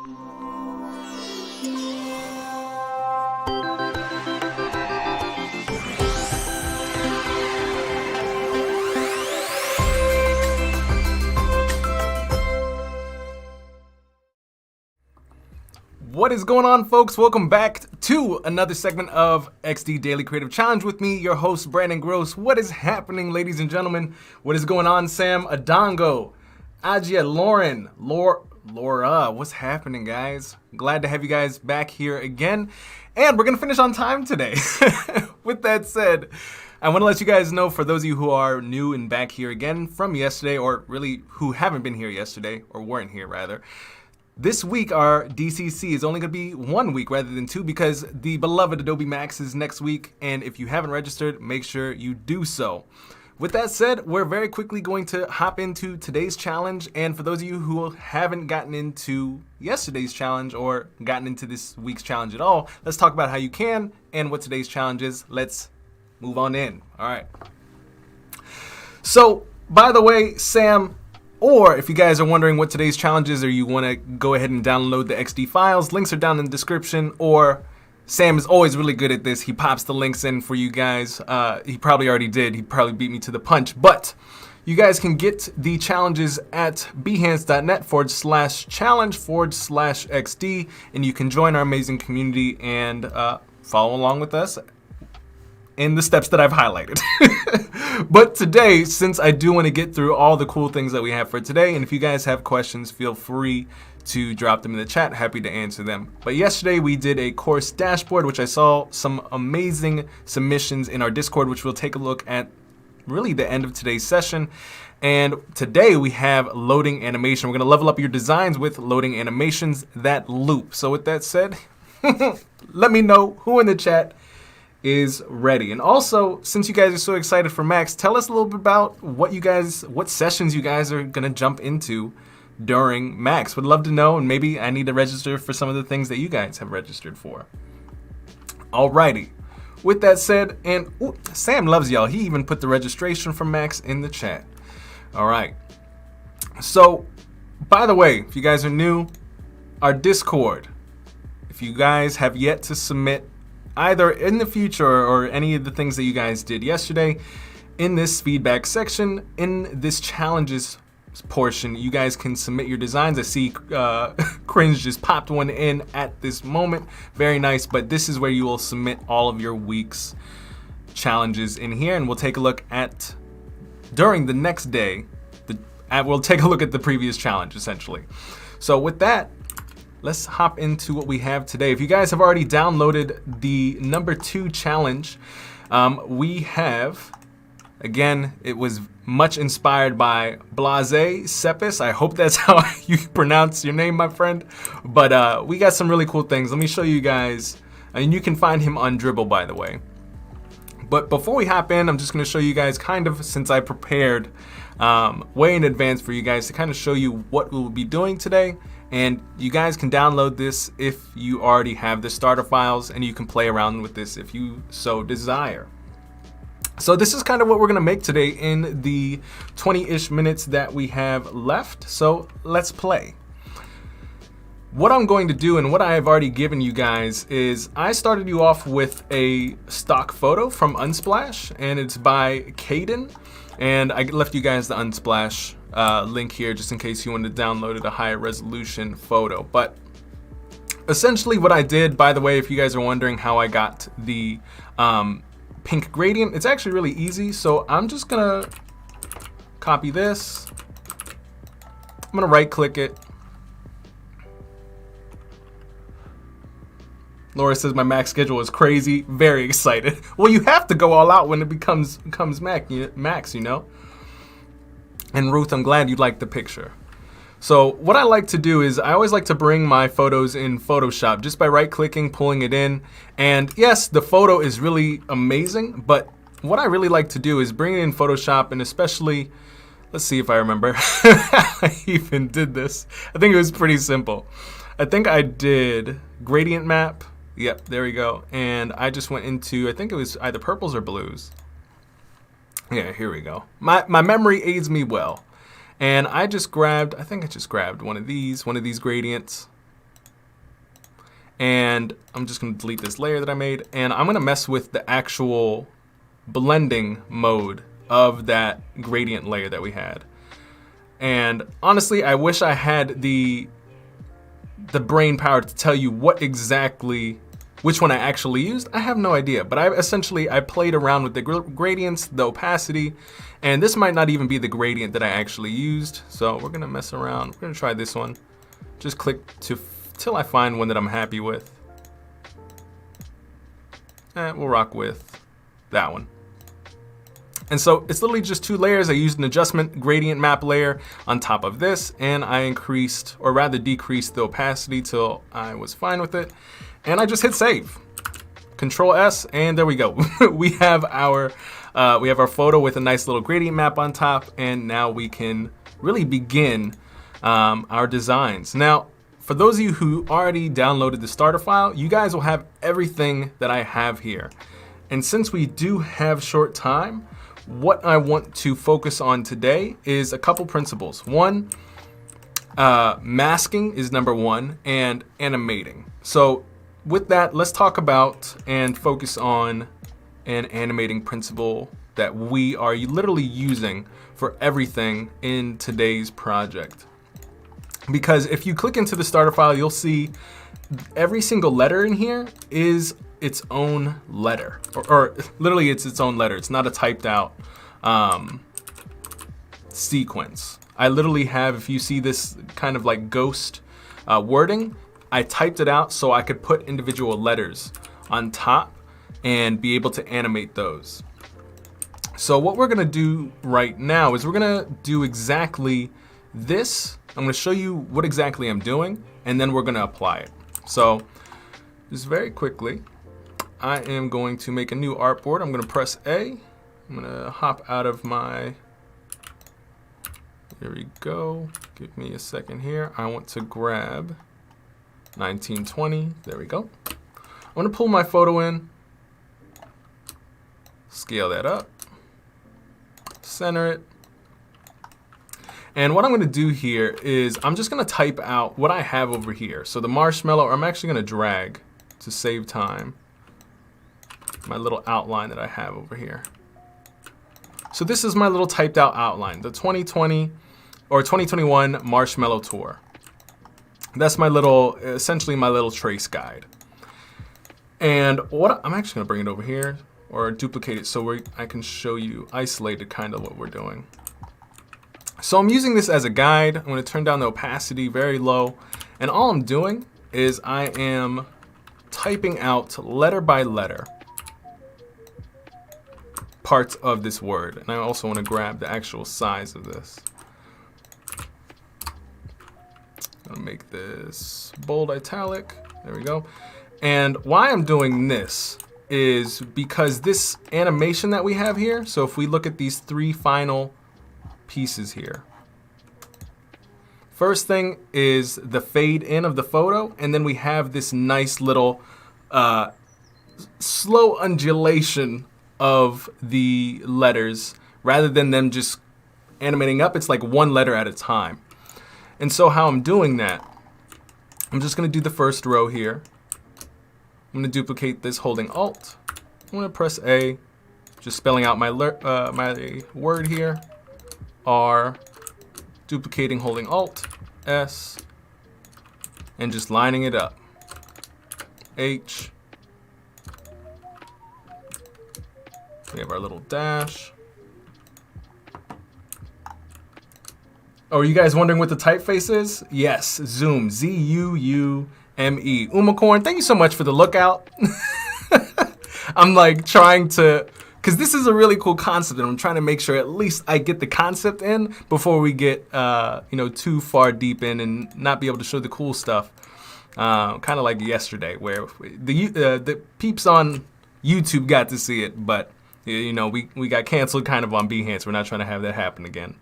What is going on, folks? Welcome back to another segment of XD Daily Creative Challenge with me, your host, Brandon Gross. What is happening, ladies and gentlemen? What is going on, Sam, Adongo, Ajia, Lauren, Laura? What's happening, guys? Glad to have you guys back here again. And we're going to finish on time today. With that said, I want to let you guys know, for those of you who are new and back here again from yesterday, or really who haven't been here yesterday, or weren't here rather, this week, our DCC is only going to be 1 week rather than 2 because the beloved Adobe Max is next week, and if you haven't registered, make sure you do so. With that said, we're very quickly going to hop into today's challenge, and for those of you who haven't gotten into yesterday's challenge or gotten into this week's challenge at all, let's talk about how you can and what today's challenge is. Let's move on in. All right. So, by the way, Sam, or if you guys are wondering what today's challenge is, or you want to go ahead and download the XD files, links are down in the description. Or Sam is always really good at this. He pops the links in for you guys. He probably already did. He probably beat me to the punch. But you guys can get the challenges at behance.net/challenge/XD. And you can join our amazing community and follow along with us in the steps that I've highlighted. But today, since I do want to get through all the cool things that we have for today, and if you guys have questions, feel free to drop them in the chat. Happy to answer them. But yesterday we did a course dashboard, which I saw some amazing submissions in our Discord, which we'll take a look at really the end of today's session. And today we have loading animation. We're going to level up your designs with loading animations that loop. So with that said, let me know who in the chat is ready. And also, since you guys are so excited for Max, tell us a little bit about what sessions you guys are gonna jump into during Max. Would love to know, and maybe I need to register for some of the things that you guys have registered for. Alrighty. With that said, and Sam loves y'all. He even put the registration for Max in the chat. All right. So, by the way, if you guys are new, our Discord, if you guys have yet to submit either in the future or any of the things that you guys did yesterday, in this feedback section, in this challenges portion, you guys can submit your designs. I see Cringe just popped one in at this moment. Very nice, but this is where you will submit all of your week's challenges in here, and we'll take a look at, during the next day, we'll take a look at the previous challenge, essentially. So with that, let's hop into what we have today. If you guys have already downloaded the number 2 challenge, we have, again, it was much inspired by Blase Sepis. I hope that's how you pronounce your name, my friend. But we got some really cool things. Let me show you guys. And you can find him on Dribble, by the way. But before we hop in, I'm just going to show you guys kind of, since I prepared way in advance for you guys to kind of show you what we'll be doing today. And you guys can download this if you already have the starter files, and you can play around with this if you so desire. So this is kind of what we're going to make today in the 20-ish minutes that we have left. So let's play. What I'm going to do, and what I have already given you guys, is I started you off with a stock photo from Unsplash, and it's by Caden. And I left you guys the Unsplash link here just in case you wanted to download a higher resolution photo. But essentially what I did, by the way, if you guys are wondering how I got the pink gradient, it's actually really easy. So I'm just gonna copy this. I'm gonna right click it. Laura says my Max schedule is crazy. Very excited. Well, you have to go all out when it becomes Max, you know? And Ruth, I'm glad you liked the picture. So what I like to do is I always like to bring my photos in Photoshop just by right clicking, pulling it in. And yes, the photo is really amazing, but what I really like to do is bring it in Photoshop, and especially, let's see if I remember I even did this. I think it was pretty simple. I think I did gradient map. Yep, there we go. And I just went into, I think it was either purples or blues. Yeah, here we go. My memory aids me well. And I just grabbed, I think I just grabbed one of these gradients. And I'm just going to delete this layer that I made, and I'm going to mess with the actual blending mode of that gradient layer that we had. And honestly, I wish I had the brain power to tell you which one I actually used. I have no idea, but I played around with the gradients, the opacity, and this might not even be the gradient that I actually used. So we're gonna mess around. We're gonna try this one. Just click till I find one that I'm happy with. And we'll rock with that one. And so it's literally just 2 layers. I used an adjustment gradient map layer on top of this, and I increased, or rather decreased, the opacity till I was fine with it. And I just hit save. Control S, and there we go. we have our photo with a nice little gradient map on top, and now we can really begin our designs. Now, for those of you who already downloaded the starter file, you guys will have everything that I have here. And since we do have short time, what I want to focus on today is a couple principles. One, masking is number 1, and animating. So with that, let's talk about and focus on an animating principle that we are literally using for everything in today's project. Because if you click into the starter file, you'll see every single letter in here is its own letter, or literally it's its own letter. It's not a typed out sequence. I literally have, if you see this kind of like ghost wording, I typed it out so I could put individual letters on top and be able to animate those. So what we're gonna do right now is we're gonna do exactly this. I'm gonna show you what exactly I'm doing, and then we're gonna apply it. So just very quickly, I am going to make a new artboard. I'm gonna press A. I'm gonna hop out of my, here we go. Give me a second here. I want to grab 1920, there we go. I'm gonna pull my photo in, scale that up, center it. And what I'm gonna do here is I'm just gonna type out what I have over here. So the marshmallow, I'm actually gonna drag to save time my little outline that I have over here. So this is my little typed out outline, the 2020 or 2021 Marshmallow Tour. That's my little, essentially my little trace guide. And what I'm actually gonna bring it over here or duplicate it so I can show you isolated kind of what we're doing. So I'm using this as a guide. I'm gonna turn down the opacity very low. And all I'm doing is I am typing out letter by letter parts of this word. And I also wanna grab the actual size of this. I'm gonna make this bold italic, there we go. And why I'm doing this is because this animation that we have here, so if we look at these 3 final pieces here. First thing is the fade in of the photo, and then we have this nice little slow undulation of the letters. Rather than them just animating up, it's like one letter at a time. And so how I'm doing that, I'm just gonna do the first row here. I'm gonna duplicate this holding Alt. I'm gonna press A, just spelling out my word here. R, duplicating, holding Alt, S, and just lining it up. H. We have our little dash. Oh, are you guys wondering what the typeface is? Yes, Zoom, Z-U-U-M-E. Umacorn, thank you so much for the lookout. I'm like trying to, because this is a really cool concept, and I'm trying to make sure at least I get the concept in before we get too far deep in and not be able to show the cool stuff. Kind of like yesterday, where the peeps on YouTube got to see it, but we got canceled kind of on Behance. We're not trying to have that happen again.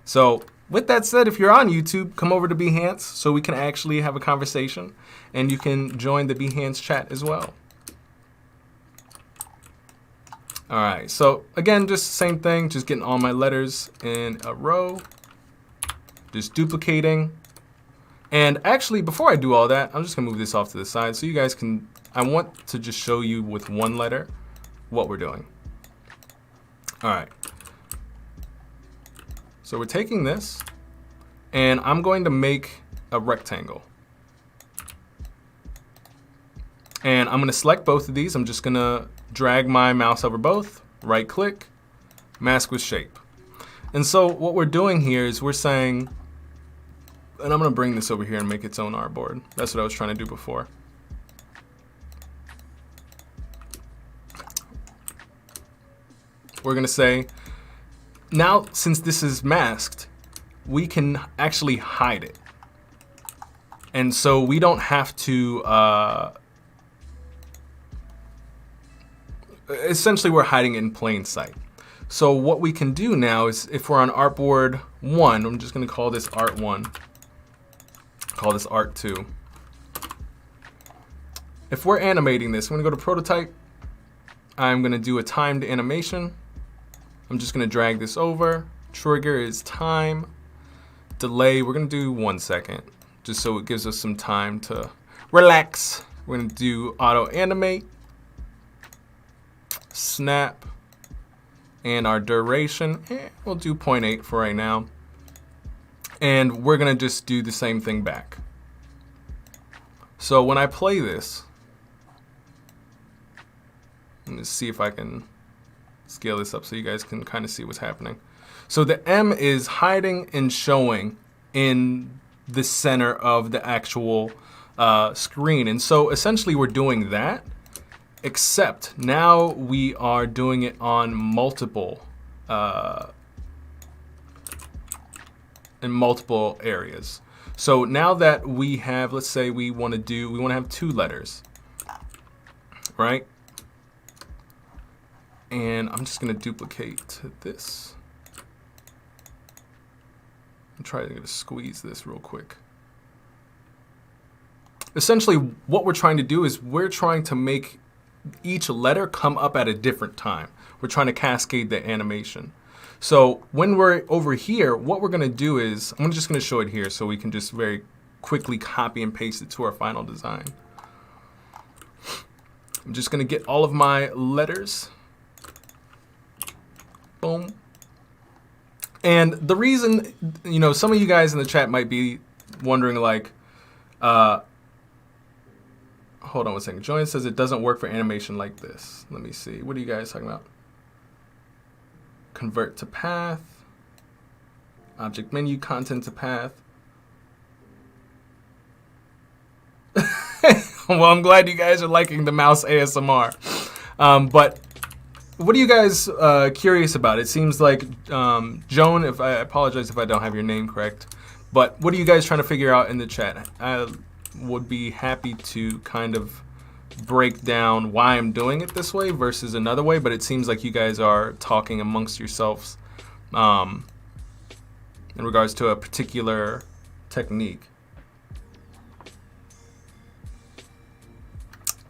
So with that said, if you're on YouTube, come over to Behance so we can actually have a conversation, and you can join the Behance chat as well. All right, so again, just the same thing, just getting all my letters in a row, just duplicating, And actually, before I do all that, I'm just gonna move this off to the side so you guys can, I want to just show you with one letter what we're doing. All right. So we're taking this and I'm going to make a rectangle. And I'm gonna select both of these. I'm just gonna drag my mouse over both, right click, mask with shape. And so what we're doing here is we're saying, and I'm gonna bring this over here and make its own artboard. That's what I was trying to do before. We're gonna say, now since this is masked, we can actually hide it. And so we don't have to, essentially we're hiding it in plain sight. So what we can do now is if we're on artboard 1, I'm just gonna call this art 1, call this art 2. If we're animating this, I'm gonna go to prototype, I'm gonna do a timed animation. I'm just gonna drag this over. Trigger is time. Delay, we're gonna do 1 second, just so it gives us some time to relax. We're gonna do auto animate, snap, and our duration, we'll do 0.8 for right now. And we're gonna just do the same thing back. So when I play this, let me see if I can scale this up so you guys can kind of see what's happening. So the M is hiding and showing in the center of the actual screen. And so essentially we're doing that, except now we are doing it on multiple in multiple areas. So now that we have, let's say we want to have 2 letters, right? And I'm just going to duplicate this. I'm trying to squeeze this real quick. Essentially, what we're trying to do is we're trying to make each letter come up at a different time. We're trying to cascade the animation. So when we're over here, what we're going to do is, I'm just going to show it here so we can just very quickly copy and paste it to our final design. I'm just going to get all of my letters. Boom. And the reason, you know, some of you guys in the chat might be wondering, like, hold on 1 second. Joanne says it doesn't work for animation like this. Let me see. What are you guys talking about? Convert to path. Object menu, content to path. Well, I'm glad you guys are liking the mouse ASMR. But what are you guys curious about? It seems like, Joan, if I apologize if I don't have your name correct, but what are you guys trying to figure out in the chat? I would be happy to kind of break down why I'm doing it this way versus another way, but it seems like you guys are talking amongst yourselves in regards to a particular technique.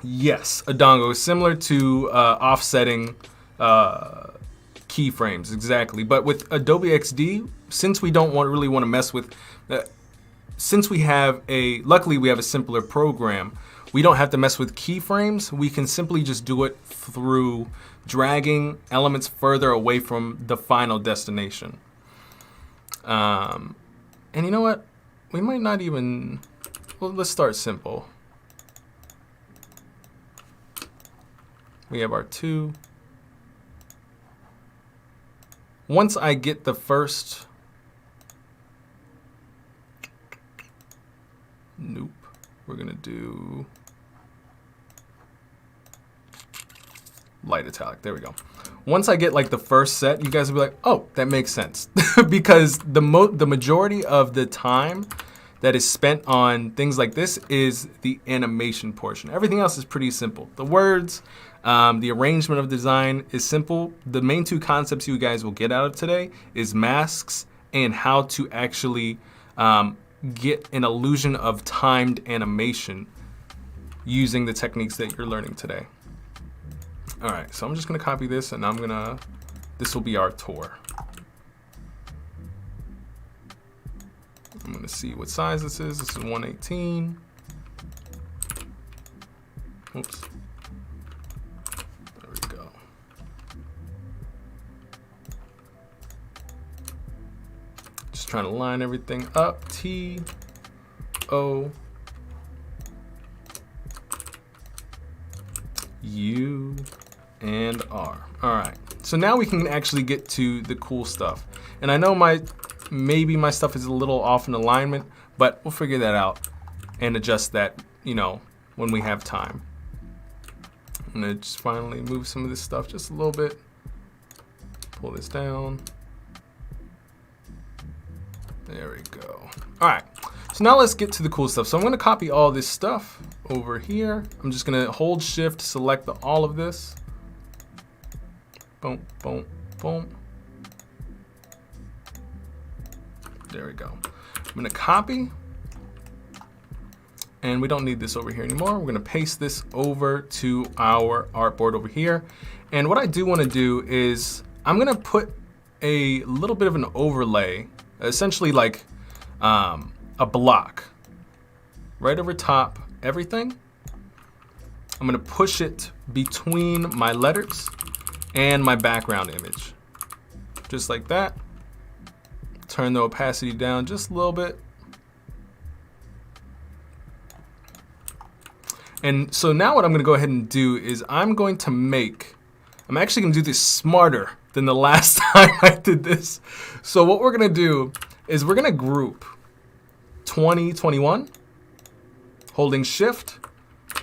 Yes, Adongo is similar to offsetting keyframes, exactly. But with Adobe XD, since we don't really want to mess with, since we have luckily we have a simpler program, we don't have to mess with keyframes. We can simply just do it through dragging elements further away from the final destination. And you know what? We might not even, well, let's start simple. We have our 2. Once I get the first, nope, we're gonna do light italic, there we go. Once I get like the first set, you guys will be like, oh, that makes sense. Because the majority of the time that is spent on things like this is the animation portion. Everything else is pretty simple. The words, the arrangement of design is simple. The main 2 concepts you guys will get out of today is masks and how to actually get an illusion of timed animation using the techniques that you're learning today. All right, so I'm just gonna copy this and this will be our tour. I'm gonna see what size this is. This is 118. Oops. There we go. Just trying to line everything up. T, O, U, and R. All right. So now we can actually get to the cool stuff. And I know maybe my stuff is a little off in alignment, but we'll figure that out and adjust that, when we have time. I'm gonna just finally move some of this stuff just a little bit. Pull this down. There we go. All right. So now let's get to the cool stuff. So I'm gonna copy all this stuff over here. I'm just gonna hold Shift, select all of this. Boom, boom, boom. There we go. I'm gonna copy, and we don't need this over here anymore. We're gonna paste this over to our artboard over here. And what I do wanna do is I'm gonna put a little bit of an overlay, essentially like a block right over top everything. I'm gonna push it between my letters and my background image, just like that. Turn the opacity down just a little bit. And so now what I'm gonna go ahead and do is I'm actually gonna do this smarter than the last time I did this. So what we're gonna do is we're gonna group 2021, holding Shift,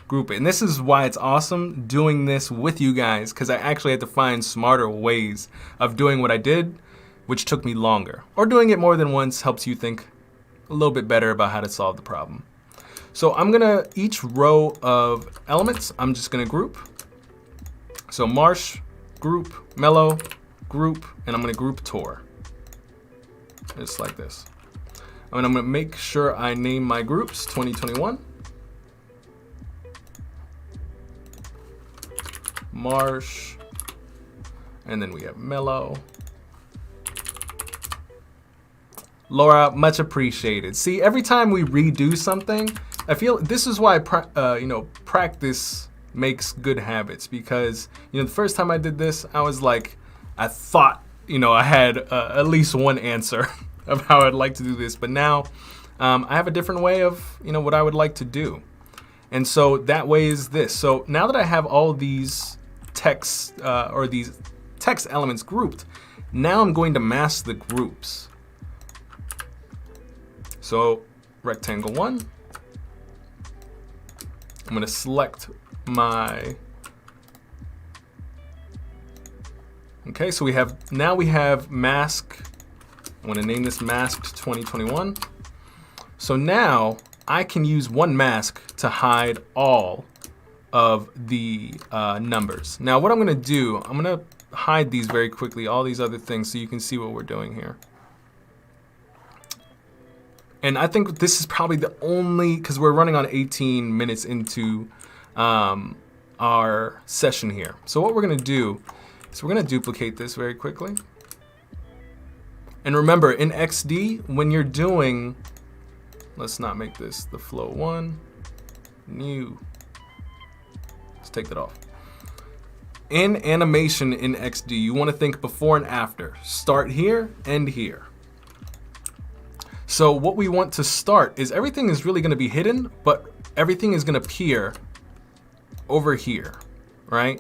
group it. And this is why it's awesome doing this with you guys, because I actually had to find smarter ways of doing what I did, which took me longer. Or doing it more than once helps you think a little bit better about how to solve the problem. So I'm gonna, each row of elements, I'm just gonna group. So Marsh, group, Mellow, group, and I'm gonna group Tour. Just like this. And I'm gonna make sure I name my groups 2021. Marsh, and then we have Mellow. Laura, much appreciated. See, every time we redo something, I feel this is why practice makes good habits, because the first time I did this, I was like, I thought I had at least one answer of how I'd like to do this, but now I have a different way of what I would like to do. And so that way is this. So now that I have all these text or these text elements grouped, now I'm going to mask the groups. So rectangle 1, I'm going to select my, okay, so we have mask. I'm going to name this masked 2021. So now I can use one mask to hide all of the numbers. Now what I'm going to do, I'm going to hide these very quickly, all these other things, so you can see what we're doing here. And I think this is probably the only, because we're running on 18 minutes into our session here. So what we're going to do is we're going to duplicate this very quickly. And remember, in XD, when you're doing, let's not make this the flow 1, new. Let's take that off. In animation in XD, you want to think before and after. Start here, end here. So what we want to start is everything is really going to be hidden, but everything is going to appear over here, right?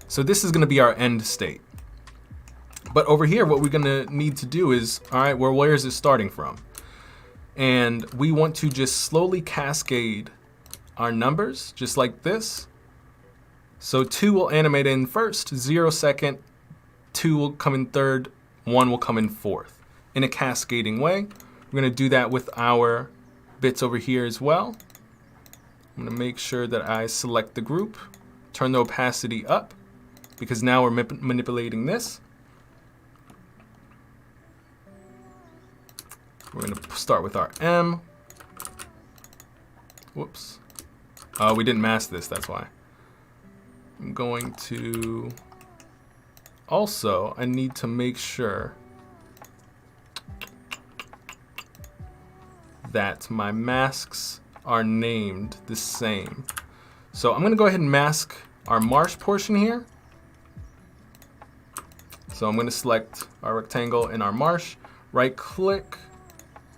So this is going to be our end state. But over here, what we're going to need to do is, all right, where is it starting from? And we want to just slowly cascade our numbers, just like this. So 2 will animate in first, 0 second, 2 will come in third, 1 will come in fourth, in a cascading way. We're going to do that with our bits over here as well. I'm going to make sure that I select the group, turn the opacity up, because now we're manipulating this. We're going to start with our M. Whoops. We didn't mask this, that's why. I'm going to also, I need to make sure that my masks are named the same. So I'm gonna go ahead and mask our marsh portion here. So I'm gonna select our rectangle in our marsh, right click,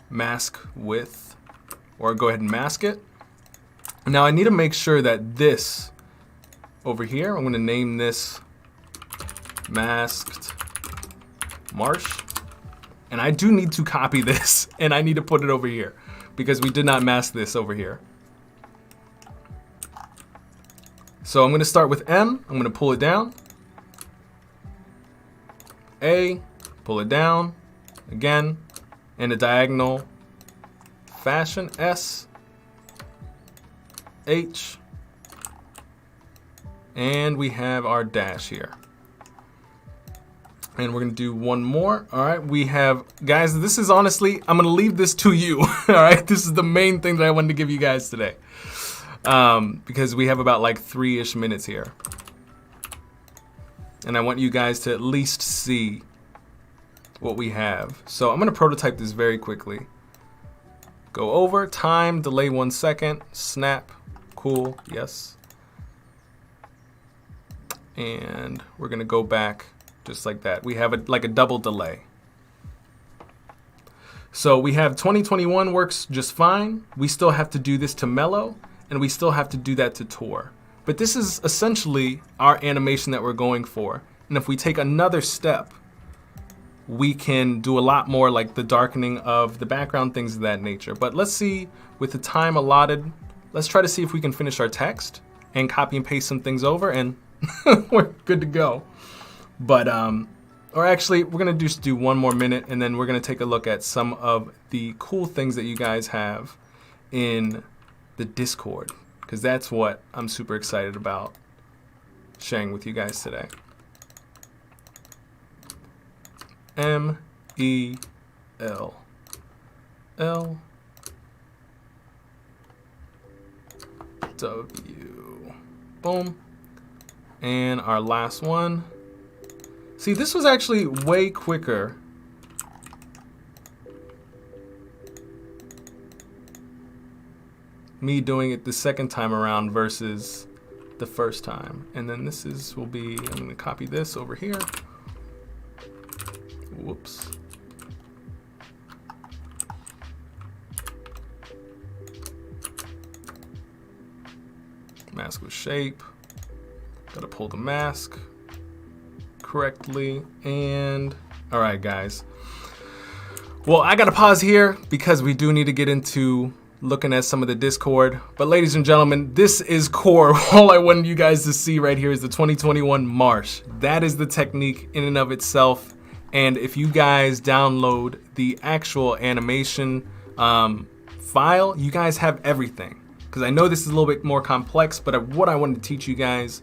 mask with, or go ahead and mask it. Now I need to make sure that this over here, I'm gonna name this masked marsh. And I do need to copy this and I need to put it over here because we did not mask this over here. So I'm gonna start with M, I'm gonna pull it down. A, pull it down, again, in a diagonal fashion, S, H, and we have our dash here. And we're gonna do one more. All right, we have, guys, this is honestly, I'm gonna leave this to you. All right, this is the main thing that I wanted to give you guys today. Because we have about like 3-ish minutes here. And I want you guys to at least see what we have. So I'm gonna prototype this very quickly. Go over, time, delay 1 second, snap, cool, yes. And we're gonna go back just like that. We have like a double delay. So we have 2021 works just fine. We still have to do this to mellow, and we still have to do that to tour. But this is essentially our animation that we're going for. And if we take another step, we can do a lot more, like the darkening of the background, things of that nature. But let's see, with the time allotted, let's try to see if we can finish our text and copy and paste some things over, and we're good to go. But, or actually, we're gonna just do 1 more minute, and then we're gonna take a look at some of the cool things that you guys have in the Discord, because that's what I'm super excited about sharing with you guys today. M-E-L. L-W. Boom. And our last one. See, this was actually way quicker. Me doing it the second time around versus the first time. And then this will be, I'm gonna copy this over here. Whoops. Mask with shape. Gotta pull the mask correctly. And all right, guys. Well, I gotta pause here because we do need to get into looking at some of the Discord. But ladies and gentlemen, this is core. All I wanted you guys to see right here is the 2021 Marsh. That is the technique in and of itself. And if you guys download the actual animation file, you guys have everything. Because I know this is a little bit more complex, but what I wanted to teach you guys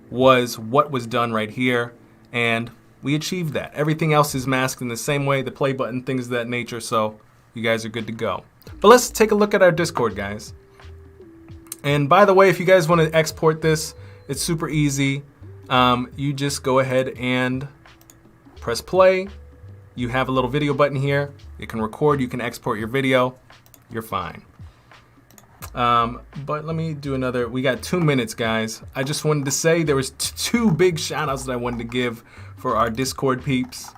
was what was done right here. And we achieved that. Everything else is masked in the same way, the play button, things of that nature. So you guys are good to go. But let's take a look at our Discord, guys. And by the way, if you guys want to export this, it's super easy. You just go ahead and press play. You have a little video button here. You can record, you can export your video. You're fine. But let me do another. We got 2 minutes, guys. I just wanted to say there was 2 big shout outs that I wanted to give for our Discord peeps.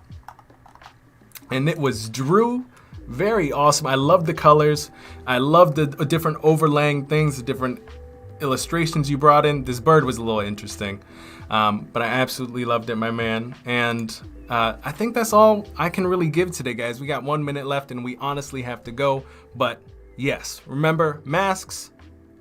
And it was Drew. Very awesome. I love the colors. I love the different overlaying things, the different illustrations you brought in. This bird was a little interesting, but I absolutely loved it, my man. And I think that's all I can really give today, guys. We got 1 minute left and we honestly have to go. But yes, remember, masks,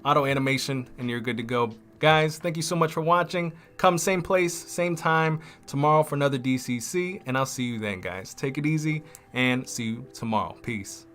auto animation, and you're good to go. Guys, thank you so much for watching. Come same place, same time tomorrow for another DCC, and I'll see you then, guys. Take it easy and see you tomorrow. Peace.